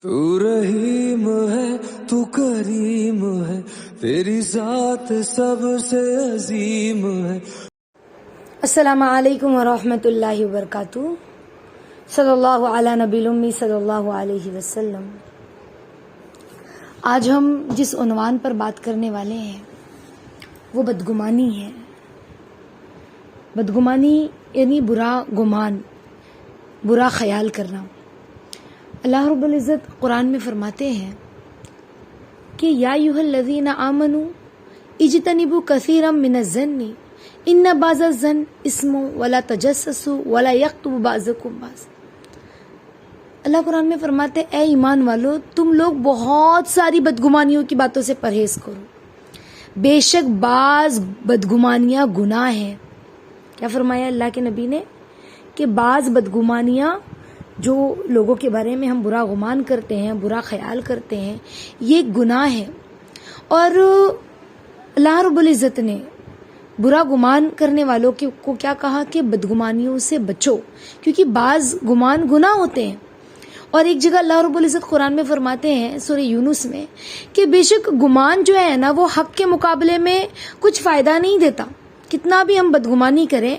تو رحیم ہے تو کریم ہے، تیری ذات سب سے عظیم ہے۔ السلام علیکم ورحمۃ اللہ وبرکاتہ۔ صلی اللہ علی نبی الامی صلی اللہ علیہ وسلم۔ آج ہم جس عنوان پر بات کرنے والے ہیں وہ بدگمانی ہے۔ بدگمانی یعنی برا گمان، برا خیال کرنا۔ اللہ رب العزت قرآن میں فرماتے ہیں کہ یا ایھا الذین آمنوا اجتنبوا کثیرا من الظن ان بعض الظن اسم ولا تجسسوا ولا یغتب بعضکم بعضا۔ اللہ قرآن میں فرماتے اے ایمان والو، تم لوگ بہت ساری بدگمانیوں کی باتوں سے پرہیز کرو، بے شک بعض بدگمانیاں گناہ ہیں۔ کیا فرمایا اللہ کے نبی نے کہ بعض بدگمانیاں جو لوگوں کے بارے میں ہم برا گمان کرتے ہیں، برا خیال کرتے ہیں، یہ گناہ ہے۔ اور اللہ رب العزت نے برا گمان کرنے والوں کو کیا کہا کہ بدگمانیوں سے بچو، کیونکہ بعض گمان گناہ ہوتے ہیں۔ اور ایک جگہ اللہ رب العزت قرآن میں فرماتے ہیں سورہ یونس میں کہ بے شک گمان جو ہے نا وہ حق کے مقابلے میں کچھ فائدہ نہیں دیتا۔ کتنا بھی ہم بدگمانی کریں،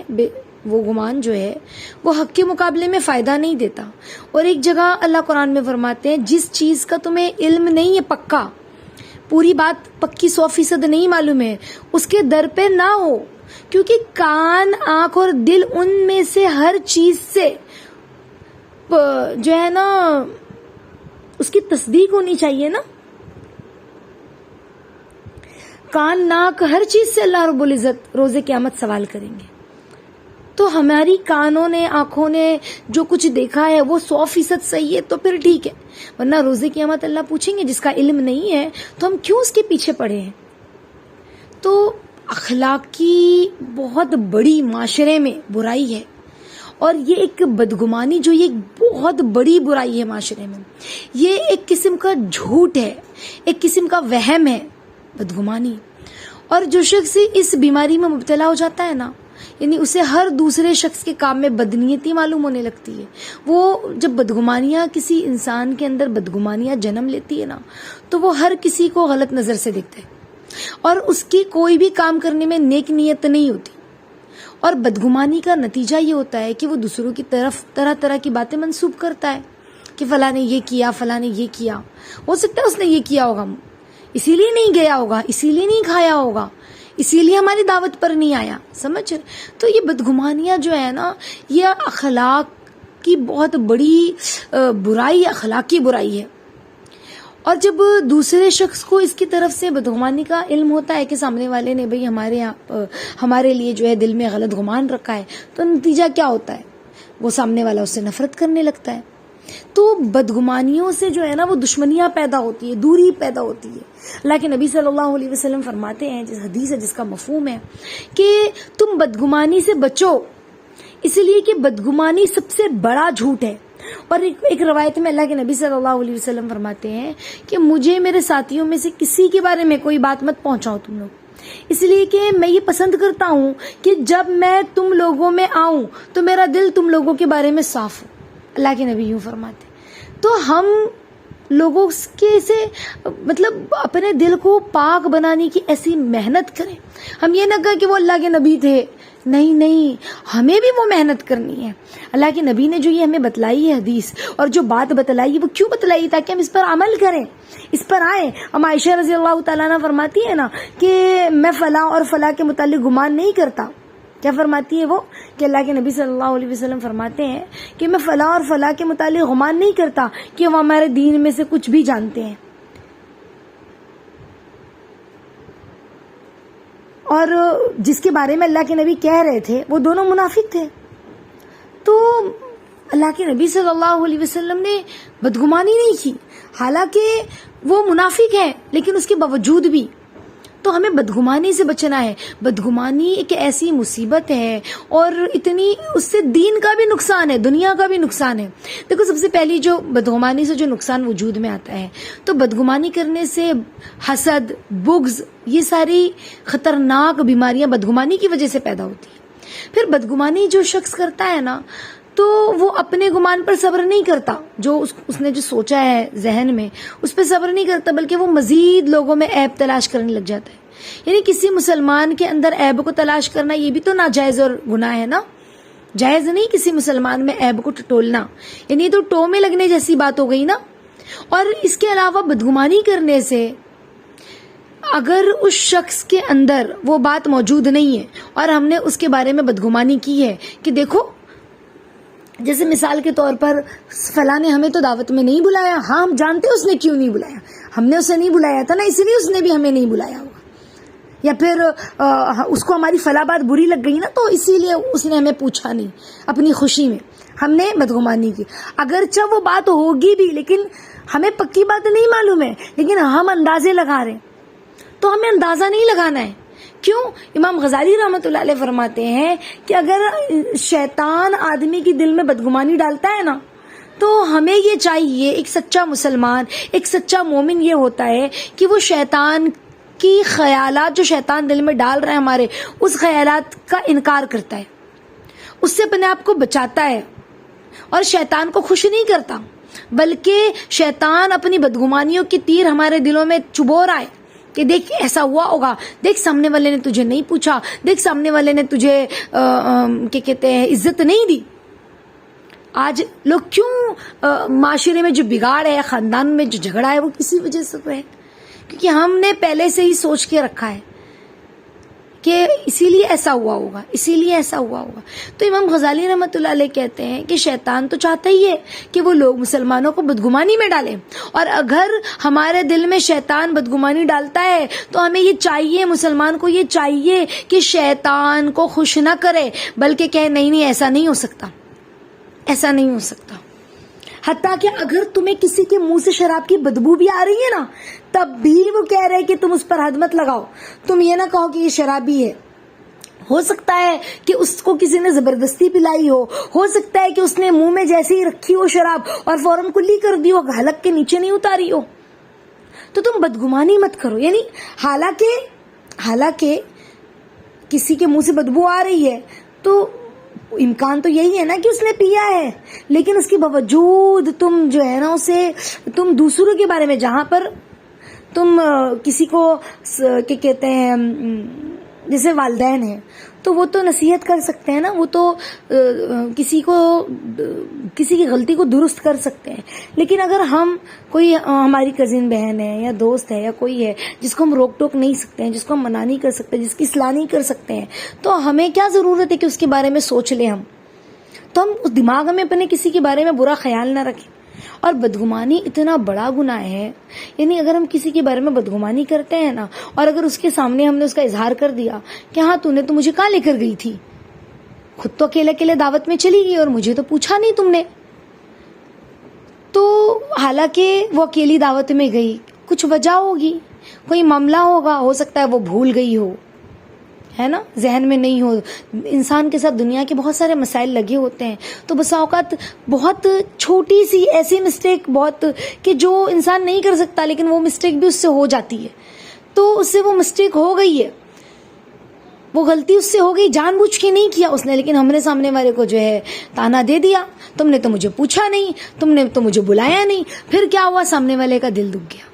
وہ گمان جو ہے وہ حق کے مقابلے میں فائدہ نہیں دیتا۔ اور ایک جگہ اللہ قرآن میں فرماتے ہیں جس چیز کا تمہیں علم نہیں ہے پکا، پوری بات پکی 100% نہیں معلوم ہے، اس کے در پہ نہ ہو، کیونکہ کان، آنکھ اور دل ان میں سے ہر چیز سے جو ہے نا اس کی تصدیق ہونی چاہیے نا۔ کان، ناک، ہر چیز سے اللہ رب العزت روز قیامت سوال کریں گے۔ تو ہماری کانوں نے، آنکھوں نے جو کچھ دیکھا ہے وہ 100% صحیح ہے تو پھر ٹھیک ہے، ورنہ روز قیامت اللہ پوچھیں گے جس کا علم نہیں ہے تو ہم کیوں اس کے پیچھے پڑے ہیں۔ تو اخلاقی بہت بڑی معاشرے میں برائی ہے، اور یہ ایک بدگمانی جو یہ بہت بڑی برائی ہے معاشرے میں، یہ ایک قسم کا جھوٹ ہے، ایک قسم کا وہم ہے بدگمانی۔ اور جو شخص اس بیماری میں مبتلا ہو جاتا ہے نا، یعنی اسے ہر دوسرے شخص کے کام میں بدنیتی معلوم ہونے لگتی ہے۔ وہ جب بدگمانیاں کسی انسان کے اندر بدگمانیاں جنم لیتی ہے نا تو وہ ہر کسی کو غلط نظر سے دیکھتا ہے، اور اس کی کوئی بھی کام کرنے میں نیک نیت نہیں ہوتی۔ اور بدگمانی کا نتیجہ یہ ہوتا ہے کہ وہ دوسروں کی طرف طرح طرح کی باتیں منسوب کرتا ہے کہ فلاں نے یہ کیا، فلاں نے یہ کیا، ہو سکتا ہے اس نے یہ کیا ہوگا، اسی لیے نہیں گیا ہوگا، اسی لیے نہیں کھایا ہوگا، اسی لیے ہماری دعوت پر نہیں آیا، سمجھ۔ تو یہ بدگمانیاں جو ہے نا یہ اخلاق کی بہت بڑی برائی، اخلاقی برائی ہے۔ اور جب دوسرے شخص کو اس کی طرف سے بدگمانی کا علم ہوتا ہے کہ سامنے والے نے بھئی ہمارے لیے جو ہے دل میں غلط گمان رکھا ہے، تو نتیجہ کیا ہوتا ہے؟ وہ سامنے والا اس سے نفرت کرنے لگتا ہے۔ تو بدگمانیوں سے جو ہے نا وہ دشمنیاں پیدا ہوتی ہے، دوری پیدا ہوتی ہے۔ اللہ کے نبی صلی اللہ علیہ وسلم فرماتے ہیں، جس حدیث ہے جس کا مفہوم ہے کہ تم بدگمانی سے بچو، اس لیے کہ بدگمانی سب سے بڑا جھوٹ ہے۔ اور ایک روایت میں اللہ کے نبی صلی اللہ علیہ وسلم فرماتے ہیں کہ مجھے میرے ساتھیوں میں سے کسی کے بارے میں کوئی بات مت پہنچاؤ تم لوگ، اس لیے کہ میں یہ پسند کرتا ہوں کہ جب میں تم لوگوں میں آؤں تو میرا دل تم لوگوں کے بارے میں صاف ہو۔ اللہ کے نبی یوں فرماتے۔ تو ہم لوگوں کے سے مطلب اپنے دل کو پاک بنانے کی ایسی محنت کریں۔ ہم یہ نہ کہیں کہ وہ اللہ کے نبی تھے، نہیں، ہمیں بھی وہ محنت کرنی ہے۔ اللہ کے نبی نے جو یہ ہمیں بتلائی ہے حدیث، اور جو بات بتلائی ہے وہ کیوں بتلائی؟ تاکہ ہم اس پر عمل کریں، اس پر آئیں۔ ہم عائشہ رضی اللہ تعالیٰ عنہ فرماتی ہے نا کہ میں فلاں اور فلاں کے متعلق گمان نہیں کرتا۔ کیا فرماتی ہے وہ؟ کہ اللہ کے نبی صلی اللہ علیہ وسلم فرماتے ہیں کہ میں فلاں اور فلاں کے متعلق گمان نہیں کرتا کہ وہ ہمارے دین میں سے کچھ بھی جانتے ہیں۔ اور جس کے بارے میں اللہ کے نبی کہہ رہے تھے وہ دونوں منافق تھے۔ تو اللہ کے نبی صلی اللہ علیہ وسلم نے بدگمانی نہیں کی، حالانکہ وہ منافق ہیں، لیکن اس کے باوجود بھی تو ہمیں بدگمانی سے بچنا ہے۔ بدگمانی ایک ایسی مصیبت ہے، اور اتنی اس سے دین کا بھی نقصان ہے، دنیا کا بھی نقصان ہے۔ دیکھو سب سے پہلی جو بدگمانی سے جو نقصان وجود میں آتا ہے، تو بدگمانی کرنے سے حسد، بغض، یہ ساری خطرناک بیماریاں بدگمانی کی وجہ سے پیدا ہوتی ہیں۔ پھر بدگمانی جو شخص کرتا ہے نا تو وہ اپنے گمان پر صبر نہیں کرتا، جو اس نے جو سوچا ہے ذہن میں اس پہ صبر نہیں کرتا، بلکہ وہ مزید لوگوں میں عیب تلاش کرنے لگ جاتا ہے. یعنی کسی مسلمان کے اندر عیب کو تلاش کرنا یہ بھی تو ناجائز اور گناہ ہے نا. جائز نہیں کسی مسلمان میں عیب کو ٹٹولنا، یعنی تو ٹو میں لگنے جیسی بات ہو گئی نا. اور اس کے علاوہ بدگمانی کرنے سے اگر اس شخص کے اندر وہ بات موجود نہیں ہے اور ہم نے اس کے بارے میں بدگمانی کی ہے کہ دیکھو، جیسے مثال کے طور پر فلاں نے ہمیں تو دعوت میں نہیں بلایا، ہاں ہم جانتے اس نے کیوں نہیں بلایا، ہم نے اسے نہیں بلایا تھا نا، اسی لیے اس نے بھی ہمیں نہیں بلایا ہوگا، یا پھر اس کو ہماری فلاں بات بری لگ گئی نا تو اسی لیے اس نے ہمیں پوچھا نہیں. اپنی خوشی میں ہم نے بدگمانی کی، اگرچہ وہ بات ہوگی بھی لیکن ہمیں پکی بات نہیں معلوم ہے، لیکن ہم اندازے لگا رہے ہیں. تو ہمیں اندازہ نہیں لگانا ہے. کیوں؟ امام غزالی رحمۃ اللہ علیہ فرماتے ہیں کہ اگر شیطان آدمی کے دل میں بدگمانی ڈالتا ہے نا تو ہمیں یہ چاہیے، ایک سچا مسلمان، ایک سچا مومن یہ ہوتا ہے کہ وہ شیطان کی خیالات جو شیطان دل میں ڈال رہا ہے ہمارے، اس خیالات کا انکار کرتا ہے، اس سے اپنے آپ کو بچاتا ہے اور شیطان کو خوش نہیں کرتا، بلکہ شیطان اپنی بدگمانیوں کی تیر ہمارے دلوں میں چبو رہا ہے کہ دیکھ ایسا ہوا ہوگا، دیکھ سامنے والے نے تجھے نہیں پوچھا، دیکھ سامنے والے نے تجھے کیا کہتے ہیں عزت نہیں دی. آج لوگ کیوں معاشرے میں جو بگاڑ ہے، خاندان میں جو جھگڑا ہے، وہ کسی وجہ سے ہے کیونکہ ہم نے پہلے سے ہی سوچ کے رکھا ہے کہ اسی لیے ایسا ہوا ہوگا، اسی لیے ایسا ہوا ہوگا. تو امام غزالی رحمۃ اللہ علیہ کہتے ہیں کہ شیطان تو چاہتا ہی ہے کہ وہ لوگ مسلمانوں کو بدگمانی میں ڈالیں، اور اگر ہمارے دل میں شیطان بدگمانی ڈالتا ہے تو ہمیں یہ چاہیے، مسلمان کو یہ چاہیے کہ شیطان کو خوش نہ کرے، بلکہ کہے نہیں ایسا نہیں ہو سکتا، ایسا نہیں ہو سکتا. حتیٰ کہ اگر تمہیں کسی کے منہ سے شراب کی بدبو بھی آ رہی ہے نا تب بھی وہ کہہ رہے کہ تم اس پر حد مت لگاؤ، تم یہ نہ کہو کہ یہ شرابی ہے. ہو سکتا ہے کہ اس کو کسی نے زبردستی پلائی ہو سکتا ہے کہ اس نے منہ میں جیسے ہی رکھی ہو شراب اور فوراً کلی کر دی ہو، حلق کے نیچے نہیں اتاری ہو. تو تم بدگمانی مت کرو. یعنی حالانکہ کسی کے منہ سے بدبو آ رہی ہے تو امکان تو یہی ہے نا کہ اس نے پیا ہے، لیکن اس کے باوجود تم جو ہے نا اسے، تم دوسروں کے بارے میں، جہاں پر تم کسی کو کیا کہتے ہیں، جیسے والدین ہیں تو وہ تو نصیحت کر سکتے ہیں نا، وہ تو کسی کی غلطی کو درست کر سکتے ہیں. لیکن اگر ہم کوئی ہماری کزن بہن ہے یا دوست ہے یا کوئی ہے جس کو ہم روک ٹوک نہیں سکتے ہیں، جس کو ہم منع نہیں کر سکتے، جس کی اصلاح نہیں کر سکتے ہیں، تو ہمیں کیا ضرورت ہے کہ اس کے بارے میں سوچ لیں ہم. تو ہم اس دماغ میں اپنے کسی کے بارے میں برا خیال نہ رکھیں. اور بدگمانی اتنا بڑا گناہ ہے، یعنی اگر ہم کسی کے بارے میں بدگمانی کرتے ہیں نا، اور اگر اس کے سامنے ہم نے اس کا اظہار کر دیا کہ ہاں تو نے تو مجھے کہاں لے کر گئی تھی، خود تو اکیلے دعوت میں چلی گئی اور مجھے تو پوچھا نہیں تم نے. تو حالانکہ وہ اکیلی دعوت میں گئی، کچھ وجہ ہوگی، کوئی معاملہ ہوگا، ہو سکتا ہے وہ بھول گئی ہو، ہے نا، ذہن میں نہیں ہو. انسان کے ساتھ دنیا کے بہت سارے مسائل لگے ہوتے ہیں، تو بسا اوقات بہت چھوٹی سی ایسی مسٹیک، بہت کہ جو انسان نہیں کر سکتا لیکن وہ مسٹیک بھی اس سے ہو جاتی ہے. تو اس سے وہ مسٹیک ہو گئی ہے، وہ غلطی اس سے ہو گئی، جان بوجھ کے نہیں کیا اس نے، لیکن ہم نے سامنے والے کو جو ہے تانا دے دیا، تم نے تو مجھے پوچھا نہیں، تم نے تو مجھے بلایا نہیں. پھر کیا ہوا؟ سامنے والے کا دل دکھ گیا.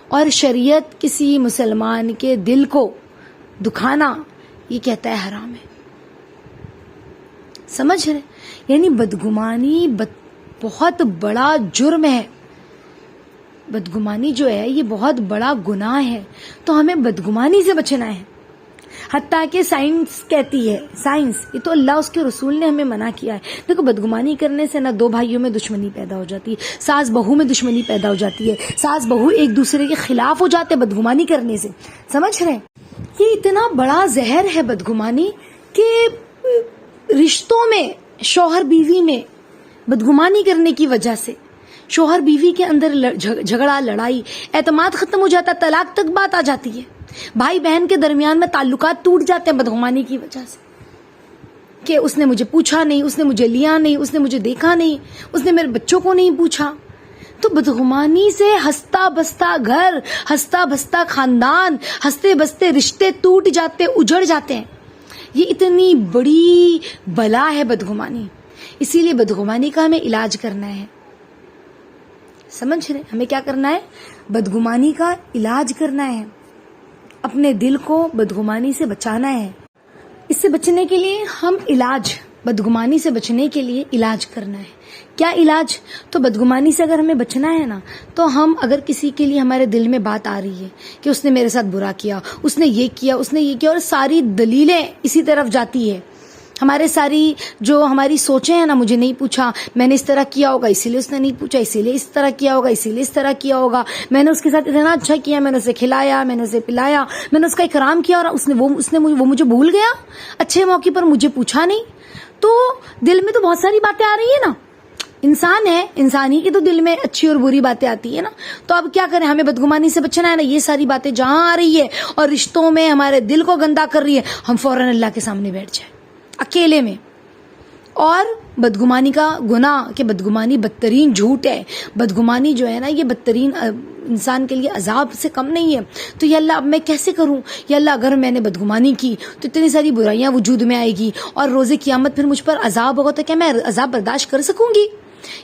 اور شریعت کسی مسلمان کے دل کو دکھانا یہ کہتا ہے حرام ہے. سمجھ رہے؟ یعنی بدگمانی بہت بڑا جرم ہے. بدگمانی جو ہے یہ بہت بڑا گناہ ہے، تو ہمیں بدگمانی سے بچنا ہے. حتیٰ کہ سائنس کہتی ہے، سائنس یہ تو اللہ اس کے رسول نے ہمیں منع کیا ہے. دیکھو بدگمانی کرنے سے نہ دو بھائیوں میں دشمنی پیدا ہو جاتی ہے، ساس بہو میں دشمنی پیدا ہو جاتی ہے، ساس بہو ایک دوسرے کے خلاف ہو جاتے ہیں بدگمانی کرنے سے. سمجھ رہے ہیں؟ یہ اتنا بڑا زہر ہے بدگمانی کہ رشتوں میں، شوہر بیوی میں بدگمانی کرنے کی وجہ سے شوہر بیوی کے اندر جھگڑا، لڑائی، اعتماد ختم ہو جاتا، طلاق تک بات آ جاتی ہے. بھائی بہن کے درمیان میں تعلقات ٹوٹ جاتے ہیں بدگمانی کی وجہ سے کہ اس نے مجھے پوچھا نہیں، اس نے مجھے لیا نہیں، اس نے مجھے دیکھا نہیں، اس نے میرے بچوں کو نہیں پوچھا. تو بدگمانی سے ہنستا بستا گھر، ہنستا بستا خاندان، ہنستے بستے رشتے ٹوٹ جاتے، اجڑ جاتے ہیں. یہ اتنی بڑی بلا ہے بدگمانی. اسی لیے بدگمانی کا ہمیں علاج کرنا ہے. سمجھ رہے؟ ہمیں کیا کرنا ہے؟ بدگمانی کا علاج کرنا ہے. اپنے دل کو بدگمانی سے بچانا ہے. اس سے بچنے کے لیے ہم بدگمانی سے بچنے کے لیے علاج کرنا ہے. کیا علاج؟ تو بدگمانی سے اگر ہمیں بچنا ہے نا، تو ہم اگر کسی کے لیے ہمارے دل میں بات آ رہی ہے کہ اس نے میرے ساتھ برا کیا، اس نے یہ کیا، اس نے یہ کیا، اور ساری دلیلیں اسی طرف جاتی ہے، ہماری سوچیں ہیں نا، مجھے نہیں پوچھا، میں نے اس طرح کیا ہوگا اسی لیے اس نے نہیں پوچھا، اسی لیے اس طرح کیا ہوگا، اسی لیے اس طرح کیا ہوگا، میں نے اس کے ساتھ اتنا اچھا کیا، میں نے اسے کھلایا، میں نے اسے پلایا، میں نے اس کا اکرام کیا، اور وہ مجھے بھول گیا، اچھے موقع پر مجھے پوچھا نہیں. تو دل میں تو بہت ساری باتیں آ رہی ہیں نا، انسان ہے، انسانی کے تو دل میں اچھی اور بری باتیں آتی ہیں نا. تو اب کیا کریں؟ ہمیں بدگمانی سے بچنا ہے نا. یہ ساری باتیں جہاں آ رہی ہے اور رشتوں میں ہمارے دل کو گندا کر رہی ہے، ہم فوراً اللہ کے سامنے بیٹھ جائیں اکیلے میں. اور بدگمانی کا گناہ کہ بدگمانی بدترین جھوٹ ہے. بدگمانی جو ہے نا، یہ بدترین انسان کے لیے عذاب سے کم نہیں ہے. تو یا اللہ اب میں کیسے کروں؟ یا اللہ اگر میں نے بدگمانی کی تو اتنی ساری برائیاں وجود میں آئے گی، اور روز قیامت پھر مجھ پر عذاب ہوگا، تو کیا میں عذاب برداشت کر سکوں گی؟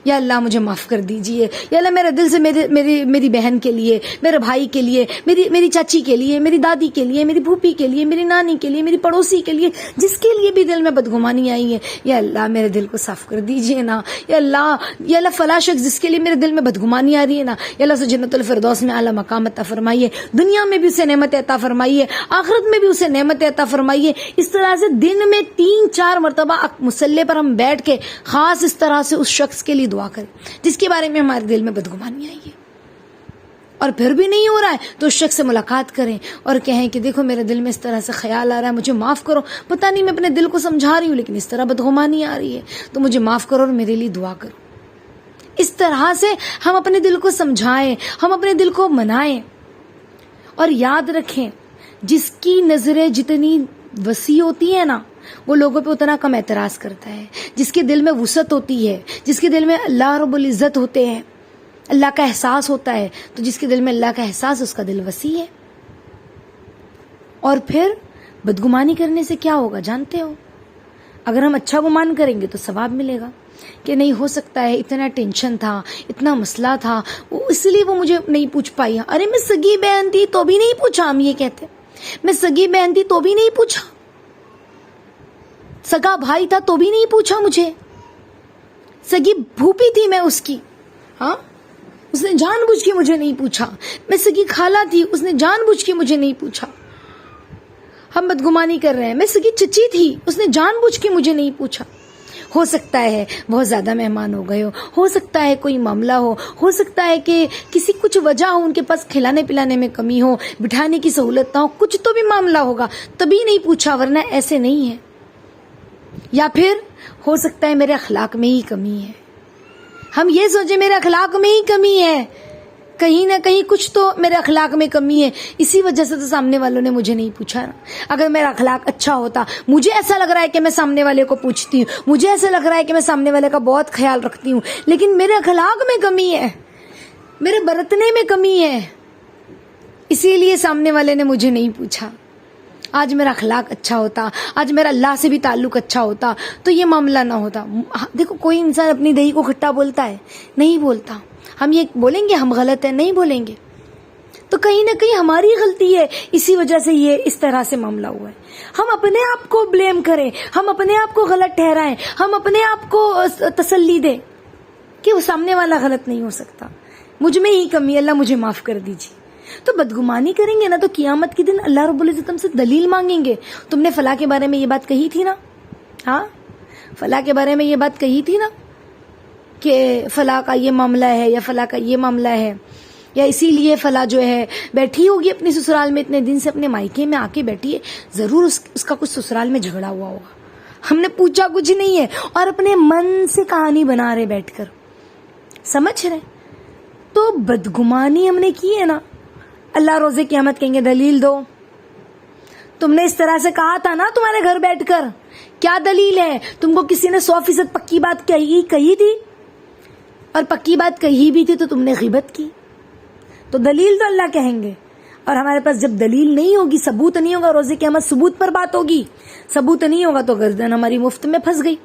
یا اللہ مجھے معاف کر دیجئے. یا اللہ میرے دل سے میری بہن کے لیے، میرے بھائی کے لیے، میری چاچی کے لیے، میری دادی کے لیے، میری پھوپھی کے لیے، میری نانی کے لیے، میری پڑوسی کے لیے، جس کے لیے بھی دل میں بدگمانی آئی ہے، یا اللہ میرے دل کو صاف کر دیجئے نا. یا اللہ فلاں شخص جس کے لیے میرے دل میں بدگمانی آ رہی ہے نا، یا اللہ اسے جنت الفردوس میں اعلیٰ مقام عطا فرمائیے. دنیا میں بھی اسے نعمت عطا فرمائیے، آخرت میں بھی اسے نعمت عطا فرمائیے. اس طرح سے دن میں 3-4 مرتبہ مصلی پر ہم بیٹھ کے خاص اس طرح سے اس شخص کے لیے دعا کریں جس کے بارے میں ہمارے دل میں بدگمانی آئی ہے. اور پھر بھی نہیں ہو رہا ہے تو اس شخص سے ملاقات کریں اور کہیں کہ دیکھو میرے دل میں اس طرح سے خیال آ رہا ہے، مجھے معاف کرو، پتہ نہیں میں اپنے دل کو سمجھا رہی ہوں لیکن اس طرح بدگمانی آ رہی ہے، تو مجھے معاف کرو اور میرے لیے دعا کرو. اس طرح سے ہم اپنے دل کو سمجھائیں، ہم اپنے دل کو منائیں. اور یاد رکھیں، جس کی نظریں جتنی وسیع ہوتی ہیں نا، وہ لوگوں پہ اتنا کم اعتراض کرتا ہے. جس کے دل میں وسعت ہوتی ہے، جس کے دل میں اللہ رب العزت ہوتے ہیں، اللہ کا احساس ہوتا ہے، تو جس کے دل میں اللہ کا احساس، اس کا دل وسیع ہے. اور پھر بدگمانی کرنے سے کیا ہوگا جانتے ہو؟ اگر ہم اچھا گمان کریں گے تو ثواب ملے گا کہ نہیں ہو سکتا ہے، اتنا ٹینشن تھا، اتنا مسئلہ تھا، اس لیے وہ مجھے نہیں پوچھ پائی. ارے میں سگی بہن تھی تو بھی نہیں پوچھا. ہم یہ کہتے میں سگی بہن تھی تو بھی نہیں پوچھا، سگا بھائی تھا تو بھی نہیں پوچھا مجھے، سگی پھوپھی تھی میں اس کی، ہاں اس نے جان بوجھ کے مجھے نہیں پوچھا. میں سگی خالہ تھی، اس نے جان بوجھ کے مجھے نہیں پوچھا. ہم بدگمانی کر رہے ہیں. میں سگی چچی تھی، اس نے جان بوجھ کے مجھے نہیں پوچھا. ہو سکتا ہے بہت زیادہ مہمان ہو گئے ہو سکتا ہے کوئی معاملہ ہو سکتا ہے کہ کسی کچھ وجہ ہو، ان کے پاس کھلانے پلانے میں کمی ہو، بٹھانے کی سہولت نہ ہو، کچھ تو بھی معاملہ ہوگا تبھی نہیں پوچھا، ورنہ ایسے نہیں ہے. یا پھر ہو سکتا ہے میرے اخلاق میں ہی کمی ہے. ہم یہ سوچیں میرے اخلاق میں ہی کمی ہے، کہیں نہ کہیں کچھ تو میرے اخلاق میں کمی ہے، اسی وجہ سے تو سامنے والوں نے مجھے نہیں پوچھا نا. اگر میرا اخلاق اچھا ہوتا، مجھے ایسا لگ رہا ہے کہ میں سامنے والے کو پوچھتی ہوں، مجھے ایسا لگ رہا ہے کہ میں سامنے والے کا بہت خیال رکھتی ہوں، لیکن میرے اخلاق میں کمی ہے، میرے برتنے میں کمی ہے، اسی لیے سامنے والے نے مجھے نہیں پوچھا. آج میرا اخلاق اچھا ہوتا، آج میرا اللہ سے بھی تعلق اچھا ہوتا تو یہ معاملہ نہ ہوتا. دیکھو کوئی انسان اپنی دہی کو کھٹا بولتا ہے؟ نہیں بولتا. ہم یہ بولیں گے ہم غلط ہیں؟ نہیں بولیں گے. تو کہیں نہ کہیں ہماری غلطی ہے، اسی وجہ سے یہ اس طرح سے معاملہ ہوا ہے. ہم اپنے آپ کو بلیم کریں، ہم اپنے آپ کو غلط ٹھہرائیں، ہم اپنے آپ کو تسلی دیں کہ وہ سامنے والا غلط نہیں ہو سکتا، مجھ میں ہی کمی، اللہ مجھے معاف کر دیجیے. تو بدگمانی کریں گے نا تو قیامت کے دن اللہ رب العزت ہم سے دلیل مانگیں گے. تم نے فلاں کے بارے میں یہ بات کہی تھی نا، ہاں فلاں کے بارے میں یہ بات کہی تھی نا کہ فلاں کا یہ معاملہ ہے یا فلاں کا یہ معاملہ ہے، یا اسی لیے فلاں جو ہے بیٹھی ہوگی اپنی سسرال میں، اتنے دن سے اپنے مائکے میں آ کے بیٹھی ہے، ضرور اس کا کچھ سسرال میں جھگڑا ہوا ہوگا، ہم نے پوچھا کچھ نہیں ہے، اور اپنے من سے کہانی بنا رہے بیٹھ کر. سمجھ رہے؟ تو بدگمانی ہم نے کی ہے نا، اللہ روز قیامت کہیں گے دلیل دو. تم نے اس طرح سے کہا تھا نا تمہارے گھر بیٹھ کر، کیا دلیل ہے؟ تم کو کسی نے 100% پکی بات کہی تھی، اور پکی بات کہی بھی تھی تو تم نے غیبت کی، تو دلیل تو اللہ کہیں گے. اور ہمارے پاس جب دلیل نہیں ہوگی، ثبوت نہیں ہوگا، روز قیامت ثبوت پر بات ہوگی، ثبوت نہیں ہوگا تو گردن ہماری مفت میں پھنس گئی.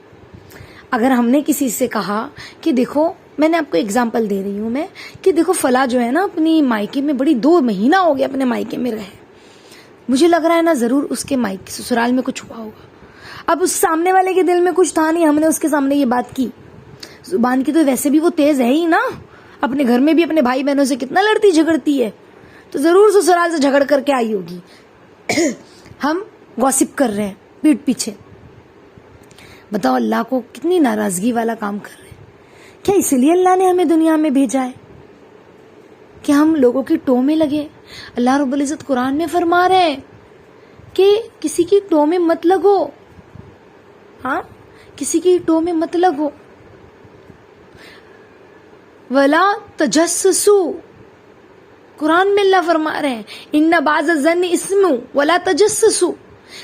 اگر ہم نے کسی سے کہا کہ دیکھو، میں نے آپ کو اگزامپل دے رہی ہوں میں، کہ دیکھو فلاں جو ہے نا اپنی مائکے میں بڑی 2 مہینہ ہو گیا اپنے مائکے میں رہے، مجھے لگ رہا ہے نا ضرور اس کے مائکے سسرال میں کچھ ہوا ہوگا. اب اس سامنے والے کے دل میں کچھ تھا نہیں، ہم نے اس کے سامنے یہ بات کی. زبان کی تو ویسے بھی وہ تیز ہے ہی نا، اپنے گھر میں بھی اپنے بھائی بہنوں سے کتنا لڑتی جھگڑتی ہے، تو ضرور سسرال سے جھگڑ کر کے آئی ہوگی. ہم گوسپ کر رہے ہیں پیٹھ پیچھے. بتاؤ اللہ کو کتنی ناراضگی والا کام کر رہے ہیں. کیا اس لیے اللہ نے ہمیں دنیا میں بھیجا ہے کہ ہم لوگوں کی ٹو میں لگے؟ اللہ رب العزت قرآن میں فرما رہے ہیں کہ کسی کی ٹو میں مت لگو. ہاں، کسی کی ٹو میں مت لگو. ولا تجسسوا، قرآن میں اللہ فرما رہے ہیں ان بعض الظن اسم ولا تجسسوا،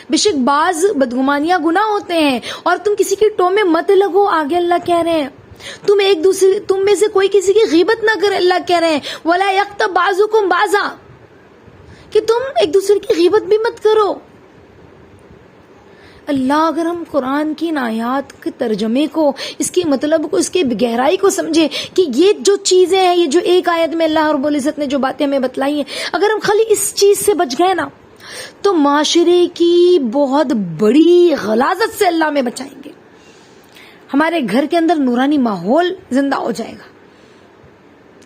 بے شک بعض بدگمانیاں گناہ ہوتے ہیں اور تم کسی کی ٹو میں مت لگو. آگے اللہ کہہ رہے ہیں تم میں سے کوئی کسی کی غیبت نہ کرے. اللہ کہہ رہے ہیں ولا یغتب بعضکم بعضا، کہ تم ایک دوسرے کی غیبت بھی مت کرو. اللہ، اگر ہم قرآن کی ان آیات کے ترجمے کو، اس کے مطلب کو، اس کے گہرائی کو سمجھے کہ یہ جو چیزیں ہیں، یہ جو ایک آیت میں اللہ رب العزت نے جو باتیں ہمیں بتلائی ہیں، اگر ہم خالی اس چیز سے بچ گئے نا تو معاشرے کی بہت بڑی غلاظت سے اللہ میں بچائیں گے. ہمارے گھر کے اندر نورانی ماحول زندہ ہو جائے گا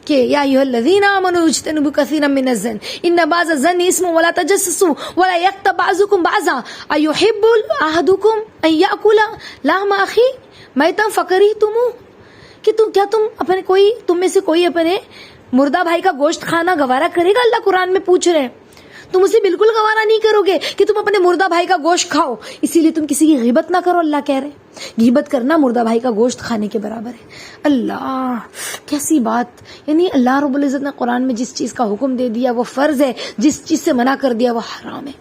کہ یا ایھا الذین آمنوا اجتنبوا کثیرا من الظن ان بعض الظن اسم ولا تجسسوا ولا یغتب بعضکم بعضا ایحب احدکم ان یاکل لحم اخیہ میتا فکرہتموہ، کہ تم میں سے کوئی اپنے مردہ بھائی کا گوشت کھانا گوارا کرے گا؟ اللہ قرآن میں پوچھ رہے ہیں. تم اسے بالکل گوارا نہیں کرو گے کہ تم اپنے مردہ بھائی کا گوشت کھاؤ، اسی لیے تم کسی کی غیبت نہ کرو. اللہ کہہ رہے ہیں غیبت کرنا مردہ بھائی کا گوشت کھانے کے برابر ہے. اللہ، کیسی بات! یعنی اللہ رب العزت نے قرآن میں جس چیز کا حکم دے دیا وہ فرض ہے، جس چیز سے منع کر دیا وہ حرام ہے،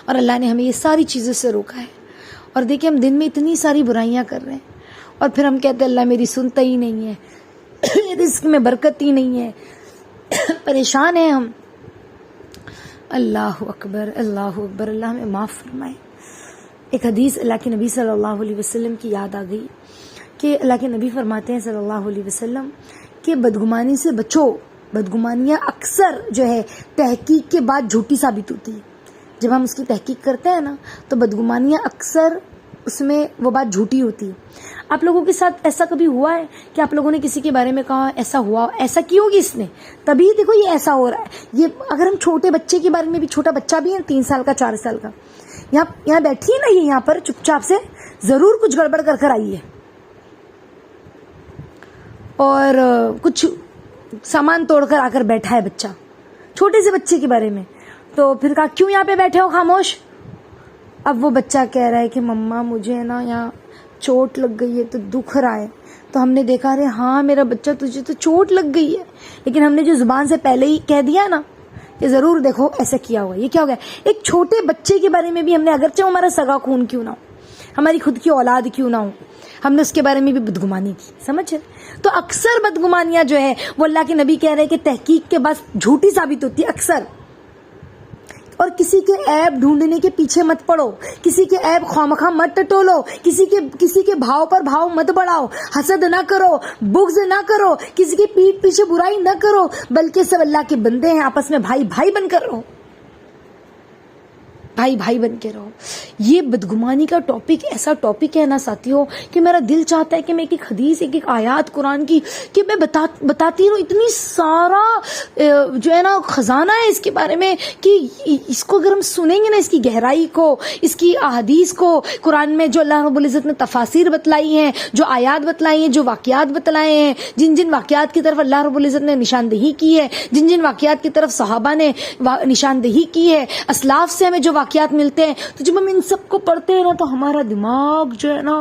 اور اللہ نے ہمیں یہ ساری چیزوں سے روکا ہے. اور دیکھیں ہم دن میں اتنی ساری برائیاں کر رہے ہیں اور پھر ہم کہتے ہیں اللہ میری سنتا ہی نہیں ہے، رزق میں برکت ہی نہیں ہے، پریشان ہیں ہم. اللہ اکبر، اللہ اکبر، اللہ ہمیں معاف فرمائے. ایک حدیث اللہ کے نبی صلی اللہ علیہ وسلم کی یاد آ گئی کہ اللہ کے نبی فرماتے ہیں صلی اللہ علیہ وسلم کہ بدگمانی سے بچو. بدگمانیاں اکثر جو ہے تحقیق کے بعد جھوٹی ثابت ہوتی ہے. جب ہم اس کی تحقیق کرتے ہیں نا تو بدگمانیاں اکثر اس میں وہ بات جھوٹی ہوتی ہے. آپ لوگوں کے ساتھ ایسا کبھی ہوا ہے کہ آپ لوگوں نے کسی کے بارے میں کہا ایسا ہوا، ایسا کی ہوگی اس نے، تبھی دیکھو یہ ایسا ہو رہا ہے. یہ اگر ہم چھوٹے بچے کے بارے میں بھی، چھوٹا بچہ بھی ہے 3 سال کا 4 سال کا، یہاں بیٹھی ہے نا، یہ یہاں پر چپ چاپ سے ضرور کچھ گڑبڑ کر آئی ہے اور کچھ سامان توڑ کر آ کر بیٹھا ہے بچہ، چھوٹے سے بچے کے بارے میں. تو پھر کہا کیوں یہاں پہ بیٹھے ہو خاموش؟ اب وہ بچہ کہہ رہا ہے کہ مما مجھے نا یہاں چوٹ لگ گئی ہے تو دکھ رہا ہے. تو ہم نے دیکھا رہے ہاں میرا بچہ تجھے تو چوٹ لگ گئی ہے، لیکن ہم نے جو زبان سے پہلے ہی کہہ دیا نا کہ ضرور دیکھو ایسا کیا ہوا، یہ کیا ہو گیا. ایک چھوٹے بچے کے بارے میں بھی ہم نے، اگرچہ ہمارا سگا خون کیوں نہ ہو، ہماری خود کی اولاد کیوں نہ ہو، ہم نے اس کے بارے میں بھی بدگمانی کی. سمجھ؟ تو اکثر بدگمانیاں جو ہے وہ اللہ کے نبی کہہ رہے کہ تحقیق کے بعد جھوٹی ثابت ہوتی ہے اکثر. اور کسی کے عیب ڈھونڈنے کے پیچھے مت پڑو، کسی کے عیب خوامخواہ مت ٹٹولو، کسی کے بھاؤ پر بھاؤ مت بڑھاؤ، حسد نہ کرو، بغض نہ کرو، کسی کی پیٹھ پیچھے برائی نہ کرو، بلکہ سب اللہ کے بندے ہیں، آپس میں بھائی بھائی بن کر رہو، بھائی بھائی بن کے رہو. یہ بدگمانی کا ٹاپک ایسا ٹاپک ہے نا ساتھیوں کہ میرا دل چاہتا ہے کہ میں ایک حدیث، ایک آیات قرآن کی کہ میں بتاتی رہوں. اتنی سارا جو ہے نا خزانہ ہے اس کے بارے میں کہ اس کو اگر ہم سنیں گے نا، اس کی گہرائی کو، اس کی احادیث کو، قرآن میں جو اللہ رب العزت نے تفاسیر بتلائی ہیں، جو آیات بتلائی ہیں، جو واقعات بتلائے ہیں، جن واقعات کی طرف اللہ رب العزت نے نشاندہی کی ہے، جن واقعات کی طرف صحابہ نے نشاندہی کی ہے، اسلاف سے ہمیں جو واقعات ملتے ہیں، تو جب ہم ان سب کو پڑھتے ہیں نا تو ہمارا دماغ جو ہے نا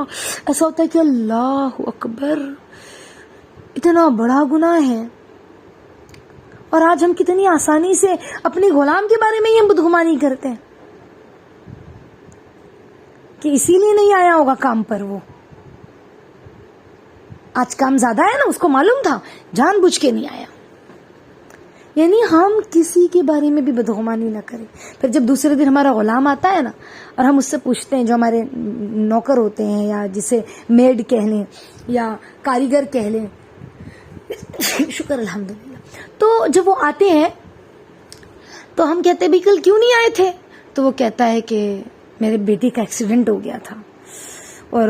ایسا ہوتا ہے کہ اللہ اکبر، اتنا بڑا گناہ ہے. اور آج ہم کتنی آسانی سے اپنے غلام کے بارے میں ہی ہم بدگمانی کرتے ہیں کہ اسی لیے نہیں آیا ہوگا کام پر. وہ آج کام زیادہ ہے نا، اس کو معلوم تھا، جان بوجھ کے نہیں آیا. یعنی ہم کسی کے بارے میں بھی بدگمانی نہ کریں. پھر جب دوسرے دن ہمارا غلام آتا ہے نا اور ہم اس سے پوچھتے ہیں, جو ہمارے نوکر ہوتے ہیں یا جسے میڈ کہہ لیں یا کاریگر کہہ لیں, شکر الحمدللہ, تو جب وہ آتے ہیں تو ہم کہتے ہیں بھی کل کیوں نہیں آئے تھے؟ تو وہ کہتا ہے کہ میرے بیٹی کا ایکسیڈنٹ ہو گیا تھا اور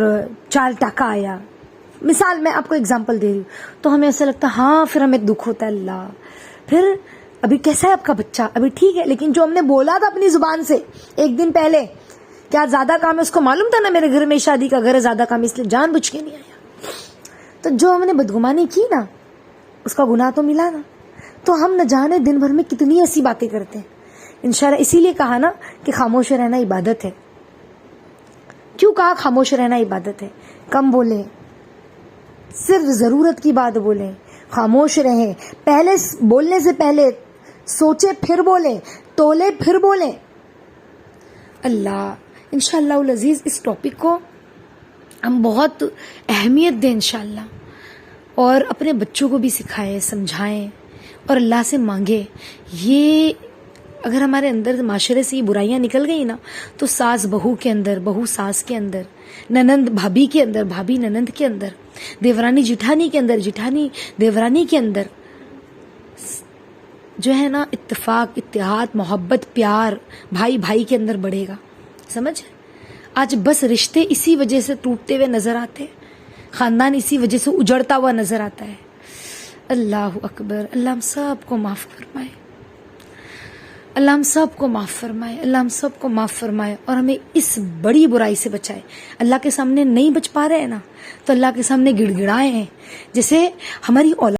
4 ٹاکا آیا. مثال میں آپ کو اگزامپل دے رہی ہوں. تو ہمیں ایسا لگتا ہے, ہاں پھر ہمیں دکھ ہوتا ہے, اللہ پھر ابھی کیسا ہے آپ کا بچہ؟ ابھی ٹھیک ہے, لیکن جو ہم نے بولا تھا اپنی زبان سے ایک دن پہلے کیا زیادہ کام ہے, اس کو معلوم تھا نا میرے گھر میں شادی کا گھر ہے, زیادہ کام, اس لیے جان بوجھ کے نہیں آیا. تو جو ہم نے بدگمانی کی نا اس کا گناہ تو ملا نا. تو ہم نہ جانے دن بھر میں کتنی ایسی باتیں کرتے ہیں. انشاءاللہ اسی لیے کہا نا کہ خاموش رہنا عبادت ہے. کیوں کہا خاموش رہنا عبادت ہے؟ کم بولیں, صرف ضرورت کی بات بولیں, خاموش رہیں, پہلے بولنے سے پہلے سوچے پھر بولیں, تولے پھر بولیں. اللہ انشاءاللہ العزیز اس ٹاپک کو ہم بہت اہمیت دیں انشاءاللہ, اور اپنے بچوں کو بھی سکھائیں, سمجھائیں اور اللہ سے مانگے. یہ اگر ہمارے اندر معاشرے سے یہ برائیاں نکل گئی نا تو ساس بہو کے اندر, بہو ساس کے اندر, ننند بھابھی کے اندر, بھابھی ننند کے اندر, دیورانی جٹھانی کے اندر, جٹھانی دیورانی کے اندر جو ہے نا اتفاق, اتحاد, محبت, پیار بھائی بھائی کے اندر بڑھے گا. سمجھ؟ آج بس رشتے اسی وجہ سے ٹوٹتے ہوئے نظر آتے ہیں, خاندان اسی وجہ سے اجڑتا ہوا نظر آتا ہے. اللہ اکبر. اللہ ہم سب کو معاف فرمائے, اللہ ہم سب کو معاف فرمائے, اللہ ہم سب کو معاف فرمائے اور ہمیں اس بڑی برائی سے بچائے. اللہ کے سامنے نہیں بچ پا رہے ہیں نا تو اللہ کے سامنے گڑ گڑائے ہیں, جیسے ہماری اولاد